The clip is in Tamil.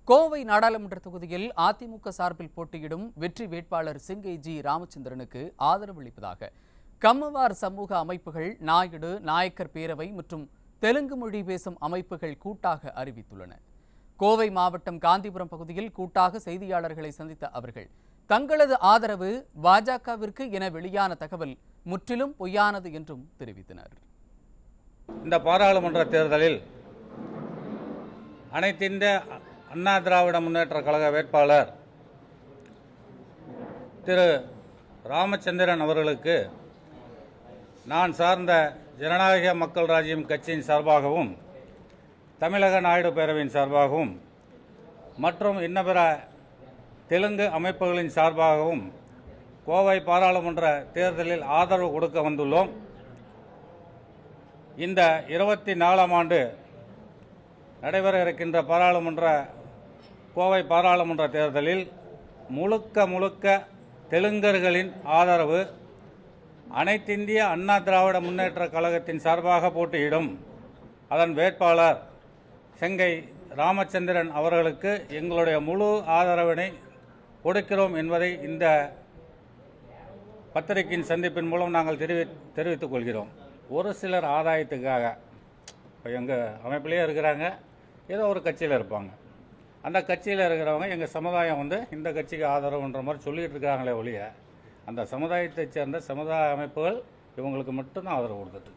கோவை நாடாளுமன்ற தொகுதியில் அதிமுக சார்பில் போட்டியிடும் வெற்றி வேட்பாளர் சிங்கை ஜி ராமச்சந்திரனுக்கு ஆதரவு அளிப்பதாக கம்மவார் சமூக அமைப்புகள், நாயுடு, நாயக்கர் பேரவை மற்றும் தெலுங்கு மொழி பேசும் அமைப்புகள் கூட்டாக அறிவித்துள்ளன. கோவை மாவட்டம் காந்திபுரம் பகுதியில் கூட்டாக செய்தியாளர்களை சந்தித்த அவர்கள், தங்களது ஆதரவு பாஜகவிற்கு என வெளியான தகவல் முற்றிலும் பொய்யானது என்றும் தெரிவித்தனர். இந்த பாராளுமன்ற தேர்தலில் அனைத்திந்திய அண்ணா திராவிட முன்னேற்ற கழக வேட்பாளர் திரு ராமச்சந்திரன் அவர்களுக்கு நான் சார்ந்த ஜனநாயக மக்கள் ராஜ்யம் கட்சியின் சார்பாகவும், தமிழக நாயுடு பேரவையின் சார்பாகவும் மற்றும் இன்னபிற தெலுங்கு அமைப்புகளின் சார்பாகவும் கோவை பாராளுமன்ற தேர்தலில் ஆதரவு கொடுக்க வந்துள்ளோம். இந்த 24ஆம் ஆண்டு நடைபெற இருக்கின்ற கோவை பாராளுமன்ற தேர்தலில் முழுக்க தெலுங்கர்களின் ஆதரவு அனைத்திந்திய அண்ணா திராவிட முன்னேற்ற கழகத்தின் சார்பாக போட்டியிடும் அதன் வேட்பாளர் செங்கை ராமச்சந்திரன் அவர்களுக்கு எங்களுடைய முழு ஆதரவினை கொடுக்கிறோம் என்பதை இந்த பத்திரிகையின் சந்திப்பின் மூலம் நாங்கள் தெரிவித்துக் கொள்கிறோம். ஒரு சிலர் ஆதாயத்துக்காக இப்போ எங்கள் அமைப்பிலேயே இருக்கிறாங்க, ஏதோ ஒரு கட்சியில் இருப்பாங்க, அந்த கட்சியில் இருக்கிறவங்க எங்கள் சமுதாயம் இந்த கட்சிக்கு ஆதரவுன்ற மாதிரி சொல்லிகிட்டு இருக்காங்களே ஒழிய, அந்த சமுதாயத்தைச் சேர்ந்த சமுதாய அமைப்புகள் இவங்களுக்கு மட்டும்தான் ஆதரவு கொடுத்துட்டு